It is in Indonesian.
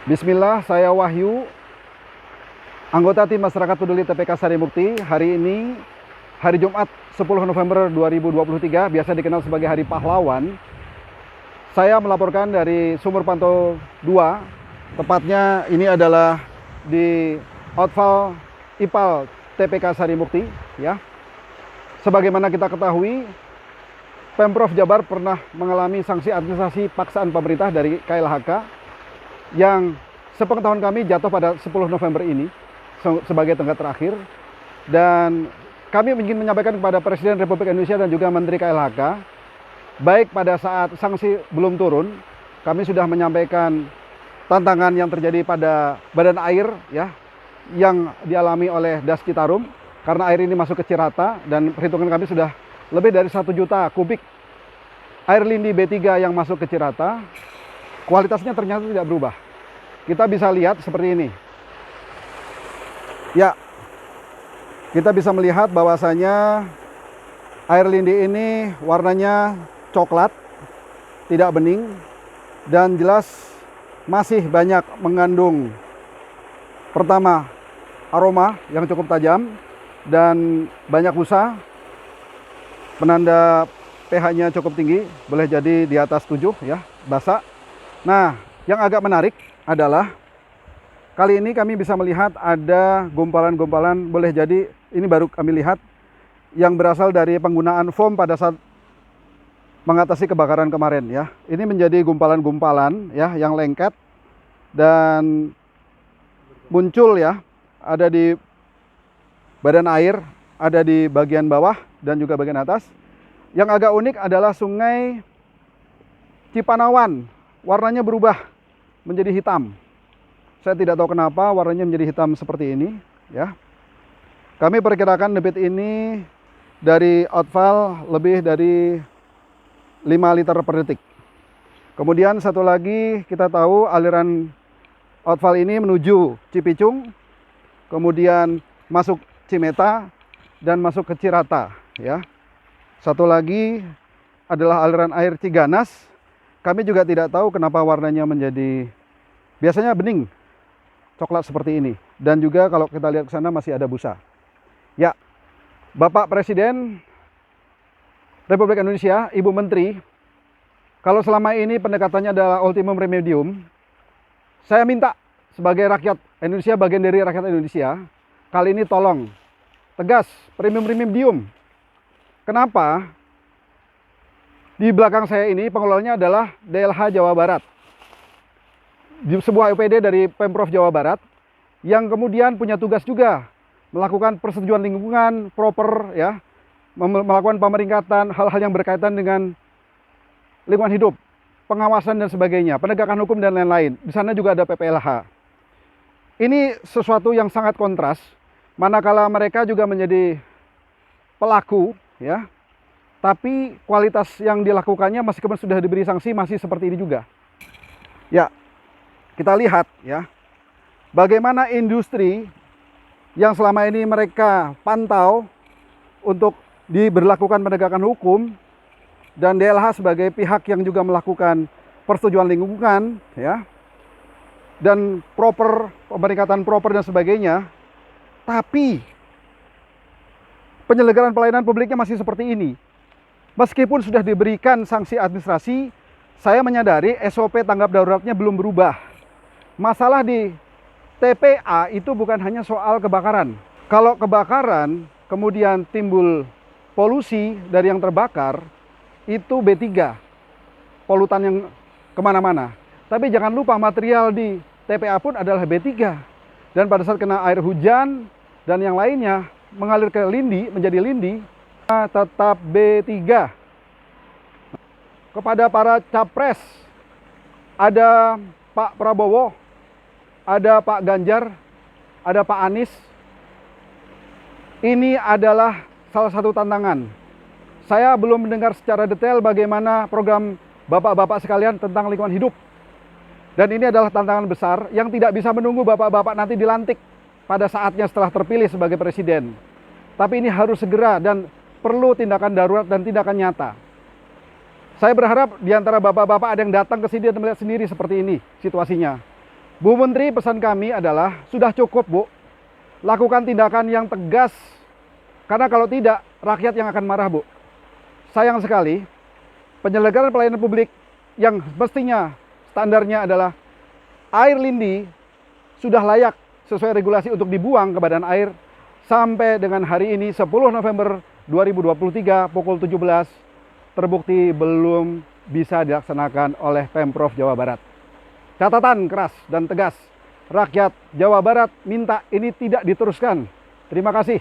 Bismillah, saya Wahyu, anggota tim masyarakat peduli TPK Sarimukti. Hari ini, hari Jumat 10 November 2023, biasa dikenal sebagai Hari Pahlawan. Saya melaporkan dari Sumur Pantau 2, tepatnya ini adalah di Outfall IPAL TPK Sarimukti. Ya. Sebagaimana kita ketahui, Pemprov Jabar pernah mengalami sanksi administrasi paksaan pemerintah dari KLHK yang sepengetahuan kami jatuh pada 10 November ini sebagai tenggat terakhir, dan kami ingin menyampaikan kepada Presiden Republik Indonesia dan juga Menteri KLHK, baik pada saat sanksi belum turun, kami sudah menyampaikan tantangan yang terjadi pada badan air ya, yang dialami oleh Das Citarum, karena air ini masuk ke Cirata, dan perhitungan kami sudah lebih dari 1 juta kubik air lindi B3 yang masuk ke Cirata. Kualitasnya ternyata tidak berubah. Kita bisa lihat seperti ini. Ya, kita bisa melihat bahwasanya air lindi ini warnanya coklat, tidak bening, dan jelas masih banyak mengandung, pertama, aroma yang cukup tajam dan banyak busa, penanda pH-nya cukup tinggi, boleh jadi di atas 7 ya, basah. Nah, yang agak menarik adalah kali ini kami bisa melihat ada gumpalan-gumpalan, boleh jadi ini baru kami lihat, yang berasal dari penggunaan foam pada saat mengatasi kebakaran kemarin ya. Ini menjadi gumpalan-gumpalan ya yang lengket dan muncul ya, ada di badan air, ada di bagian bawah dan juga bagian atas. Yang agak unik adalah Sungai Cipanawan, warnanya berubah menjadi hitam. Saya tidak tahu kenapa warnanya menjadi hitam seperti ini ya. Kami perkirakan debit ini dari outfall lebih dari 5 liter per detik. Kemudian satu lagi, kita tahu aliran outfall ini menuju Cipicung, kemudian masuk Cimeta dan masuk ke Cirata ya. Satu lagi adalah aliran air Ciganas. Kami juga tidak tahu kenapa warnanya menjadi, biasanya bening, coklat seperti ini. Dan juga kalau kita lihat ke sana masih ada busa. Ya, Bapak Presiden Republik Indonesia, Ibu Menteri, kalau selama ini pendekatannya adalah ultimum remedium, saya minta sebagai rakyat Indonesia, bagian dari rakyat Indonesia, kali ini tolong, tegas, premium remedium. Kenapa? Di belakang saya ini pengelolanya adalah DLH Jawa Barat, di sebuah UPD dari Pemprov Jawa Barat, yang kemudian punya tugas juga melakukan persetujuan lingkungan proper ya, melakukan pemeringkatan hal-hal yang berkaitan dengan lingkungan hidup, pengawasan dan sebagainya, penegakan hukum dan lain-lain. Di sana juga ada PPLH. Ini sesuatu yang sangat kontras, manakala mereka juga menjadi pelaku ya, tapi kualitas yang dilakukannya meskipun sudah diberi sanksi masih seperti ini juga. Ya, kita lihat ya, bagaimana industri yang selama ini mereka pantau untuk diberlakukan penegakan hukum, dan DLH sebagai pihak yang juga melakukan persetujuan lingkungan ya, dan proper, pemeringkatan proper dan sebagainya, tapi penyelenggaraan pelayanan publiknya masih seperti ini. Meskipun sudah diberikan sanksi administrasi, saya menyadari SOP tanggap daruratnya belum berubah. Masalah di TPA itu bukan hanya soal kebakaran. Kalau kebakaran, kemudian timbul polusi dari yang terbakar, itu B3, polutan yang kemana-mana. Tapi jangan lupa material di TPA pun adalah B3. Dan pada saat kena air hujan dan yang lainnya, mengalir ke lindi, menjadi lindi, tetap B3. Kepada para capres, ada Pak Prabowo, ada Pak Ganjar, ada Pak Anies. Ini adalah salah satu tantangan. Saya belum mendengar secara detail bagaimana program bapak-bapak sekalian tentang lingkungan hidup. Dan ini adalah tantangan besar yang tidak bisa menunggu bapak-bapak nanti dilantik pada saatnya setelah terpilih sebagai presiden. Tapi ini harus segera dan perlu tindakan darurat dan tindakan nyata. Saya berharap di antara bapak-bapak ada yang datang ke sini dan melihat sendiri seperti ini situasinya. Bu Menteri, pesan kami adalah sudah cukup, Bu. Lakukan tindakan yang tegas. Karena kalau tidak, rakyat yang akan marah, Bu. Sayang sekali, penyelenggaraan pelayanan publik yang mestinya standarnya adalah air lindi sudah layak sesuai regulasi untuk dibuang ke badan air, sampai dengan hari ini 10 November 2023 pukul 17 terbukti belum bisa dilaksanakan oleh Pemprov Jawa Barat. Catatan keras dan tegas, rakyat Jawa Barat minta ini tidak diteruskan. Terima kasih.